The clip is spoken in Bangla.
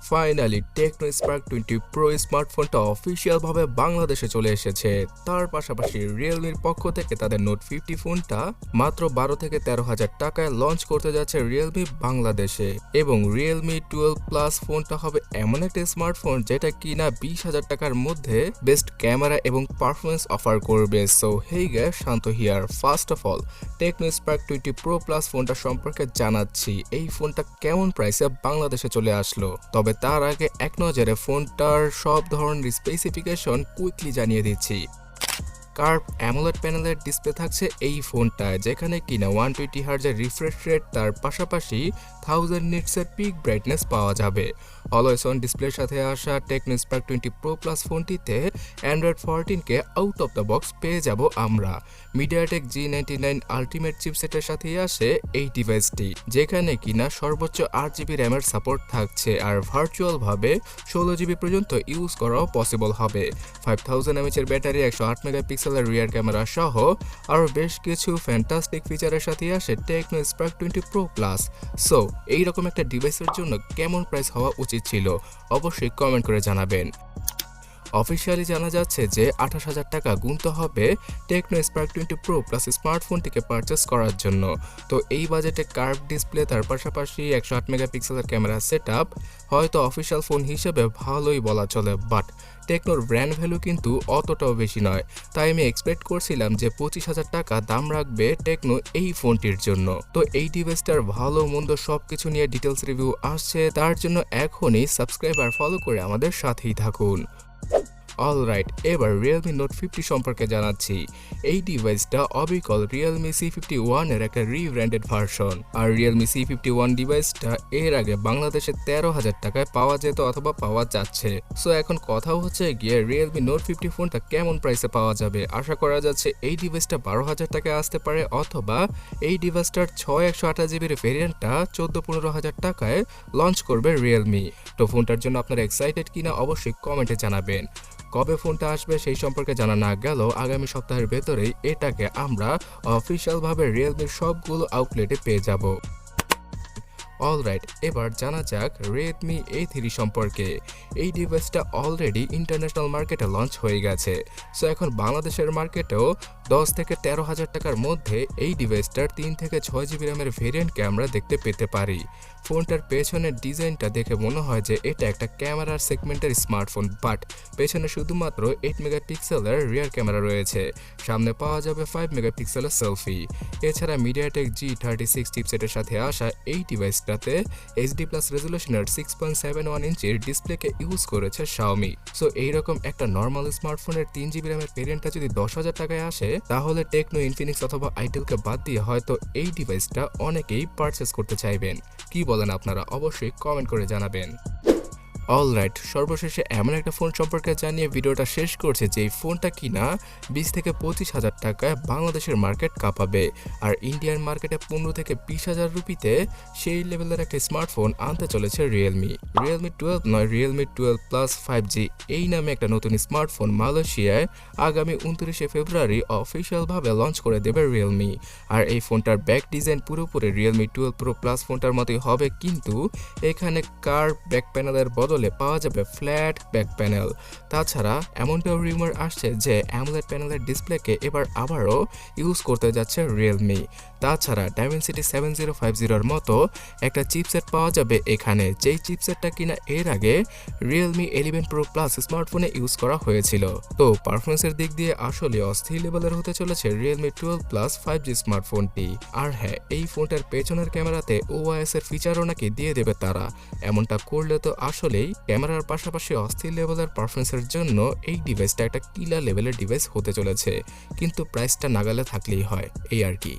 ফাইনালি টেকনো স্পার্ক 20 প্রো স্মার্টফোনটা অফিসিয়াল ভাবে বাংলাদেশে চলে এসেছে। তার পাশাপাশি রিয়েলমির পক্ষ থেকে তাদের নোট 50 ফোনটা মাত্র 12 থেকে 13,000 টাকায় লঞ্চ করতে যাচ্ছে রিয়েলমি বাংলাদেশে। এবং রিয়েলমি 12 প্লাস ফোনটা হবে এমন একটা স্মার্টফোন যেটা কিনা 20,000 টাকার মধ্যে বেস্ট ক্যামেরা এবং পারফরমেন্স অফার করবে। So hey guys, Shanto here. First of all Tecno Spark 20 pro plus ফোনটা সম্পর্কে জানাচ্ছি। এই ফোনটা কেমন প্রাইসে বাংলাদেশে চলে আসলো, তবে তার আগে এক নজরে ফোনটার সব ধরনের স্পেসিফিকেশন কুইকলি জানিয়ে দিচ্ছি। কার্ভ অ্যামোলেড প্যানেলের ডিসপ্লে থাকছে এই ফোনটায়, যেখানে কিনা 120 হার্জের রিফ্রেশ রেট, তার পাশাপাশি 1000 নিটসের পিক ব্রাইটনেস পাওয়া যাবে। অলওয়েজ অন ডিসপ্লের সাথে আসা টেকনো স্পার্ক 20 প্রো প্লাস ফোনটিতে অ্যান্ড্রয়েড 14কে আউট অফ দ্য বক্স পেয়ে যাব আমরা। মিডিয়াটেক G99 আলটিমেট চিপসেটের সাথেই আসে এই ডিভাইসটি, যেখানে কিনা সর্বোচ্চ 8GB র্যামের সাপোর্ট থাকছে, আর ভার্চুয়াল ভাবে 16GB পর্যন্ত ইউজ করাও পসিবল হবে। 5000 mAh এর ব্যাটারি, 108 মেগাপিক্সেলের রিয়ার ক্যামেরা সহ আরও বেশ কিছু ফ্যান্টাস্টিক ফিচারের সাথে আসে techno Spark 20 pro plus. So এইরকম একটা ডিভাইসের জন্য কেমন প্রাইস হওয়া উচিত ছিল অবশ্যই কমেন্ট করে জানাবেন। অফিসিয়ালি জানা যাচ্ছে যে 28,000 টাকা গুনতে হবে টেকনো স্পার্ক 20 প্রো প্লাস স্মার্টফোনটিকে পারচেস করার জন্য। তো এই বাজেটে কার্ভ ডিসপ্লে, তার পাশাপাশি 108 মেগাপিক্সেলের ক্যামেরা সেটআপ হয়তো অফিসিয়াল ফোন হিসেবে ভালোই বলা চলে, বাট টেকনোর ব্র্যান্ড ভ্যালু কিন্তু অতটাও বেশি নয়। তাই আমি এক্সপেক্ট করছিলাম যে 25,000 টাকা দাম রাখবে টেকনো এই ফোনটির জন্য। তো এই ডিভাইসটার ভালো মন্দ সবকিছু নিয়ে ডিটেলস রিভিউ আসছে, তার জন্য এখনই সাবস্ক্রাইব আর ফলো করে আমাদের সাথেই থাকুন। অলরাইট, এবার রিয়েলমি নোট 50 সম্পর্কে জানাচ্ছি। এই ডিভাইসটা অবিকল রিয়েলমি C51 এর একটা রিব্র্যান্ডেড ভার্সন। আর রিয়েলমি C51 ডিভাইসটা এর আগে বাংলাদেশে 13,000 টাকায় পাওয়া যেত অথবা পাওয়া যাচ্ছে। সো এখন কথা হচ্ছে গিয়ে রিয়েলমি নোট 50 ফোনটা কেমন প্রাইসে পাওয়া যাবে। আশা করা যাচ্ছে এই ডিভাইসটা 12,000 টাকায় আসতে পারে, অথবা এই ডিভাইসটার 128GB ভেরিয়েন্টটা 14-15,000 টাকায় লঞ্চ করবে রিয়েলমি। তো ফোনটার জন্য আপনারা এক্সাইটেড কিনা অবশ্যই কমেন্টে জানাবেন। কবে ফোনটা আসবে সেই সম্পর্কে জানা না গেলেও আগামী সপ্তাহের ভেতরেই এটাকে আমরা অফিসিয়ালভাবে রিয়েলমির সবগুলো আউটলেটে পেয়ে যাব। অলরাইট, এবার জানা যাক Redmi A3 সম্পর্কে। এই ডিভাইসটা অলরেডি ইন্টারন্যাশনাল মার্কেটে লঞ্চ হয়ে গেছে। সো এখন বাংলাদেশের মার্কেটেও 10 থেকে 13,000 টাকার মধ্যে এই ডিভাইসটার 3 থেকে 6GB র্যামের ভেরিয়েন্টকে আমরা দেখতে পেতে পারি। ফোনটার পেছনের ডিজাইনটা দেখে মনে হয় যে এটা একটা ক্যামেরার সেগমেন্টের স্মার্টফোন, বাট পেছনে শুধুমাত্র 8 মেগাপিক্সেলের রিয়ার ক্যামেরা রয়েছে। সামনে পাওয়া যাবে 5 মেগাপিক্সেলের সেলফি। এছাড়া মিডিয়াটেক G36 চিপসেটের সাথে আসা এই ডিভাইসটাতে HD+ রেজুলেশনের 6.71 ইঞ্চির ডিসপ্লেকে ইউজ করেছে শাওমি। সো এইরকম একটা নর্মাল স্মার্টফোনের 3GB র্যামের ভেরিয়েন্টটা যদি 10,000 টাকায় আসে, তাহলে টেকনো, ইনফিনিক্স অথবা আইটেলকে বাদ দিয়ে হয়তো এই ডিভাইসটা অনেকেই পারচেস করতে চাইবেন। কি বলেন আপনারা? অবশ্যই কমেন্ট করে জানাবেন। অলরাইট, সর্বশেষে এমন একটা ফোন সম্পর্কে জানিয়ে ভিডিওটা শেষ করছে যে এই ফোনটা কিনা 20 থেকে 25,000 টাকায় বাংলাদেশের মার্কেট কাঁপাবে, আর ইন্ডিয়ান মার্কেটে 15 থেকে 20,000 রুপিতে সেই লেভেলের একটা স্মার্টফোন আনতে চলেছে রিয়েলমি। রিয়েলমি 12 নয়, রিয়েলমি 12 প্লাস 5G এই নামে একটা নতুন স্মার্টফোন মালয়েশিয়ায় আগামী 29শে ফেব্রুয়ারি অফিসিয়ালভাবে লঞ্চ করে দেবে রিয়েলমি। আর এই ফোনটার ব্যাক ডিজাইন পুরোপুরি রিয়েলমি 12 প্রো প্লাস ফোনটার মতোই হবে, কিন্তু এখানে কার্ভ ব্যাক প্যানেলের বদলে পাওয়া যাবে ফ্ল্যাট ব্যাক প্যানেল। তাছাড়া এমনটাও রিউমার আসছে যে অ্যামোলেড প্যানেলের ডিসপ্লেকে এবার আবারও ইউজ করতে যাচ্ছে রিয়েলমি। তাছাড়া Dimensity 7050 মতো একটা চিপসেট পাওয়া যাবে এখানে, যেই চিপসেটটা কিনা এর আগে রিয়েলমি 11 প্রো প্লাস স্মার্টফোনে ইউজ করা হয়েছিল। তো পারফরমেন্সের দিক দিয়ে আসলে অস্থির লেভেলের হতে চলেছে রিয়েলমি 12 প্লাস 5G স্মার্টফোনটি। আর হ্যাঁ, এই ফোনটার পেছনের ক্যামেরাতে OIS এর ফিচারও নাকি দিয়ে দেবে তারা। এমনটা করলে তো আসলেই ক্যামেরার পাশাপাশি অস্থির লেভেলের পারফরমেন্সের জন্য এই ডিভাইসটা একটা কিলার লেভেলের ডিভাইস হতে চলেছে, কিন্তু প্রাইসটা নাগালে থাকলেই হয়, এই আর কি।